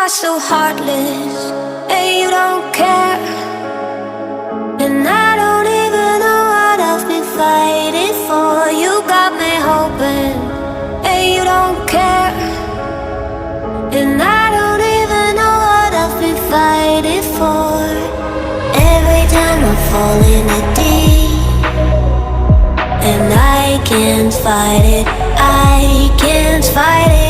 are so heartless, and you don't care. And I don't even know what I've been fighting for. You got me hoping, and you don't care. And I don't even know what I've been fighting for. Every time I fall in the deep, and I can't fight it, I can't fight it.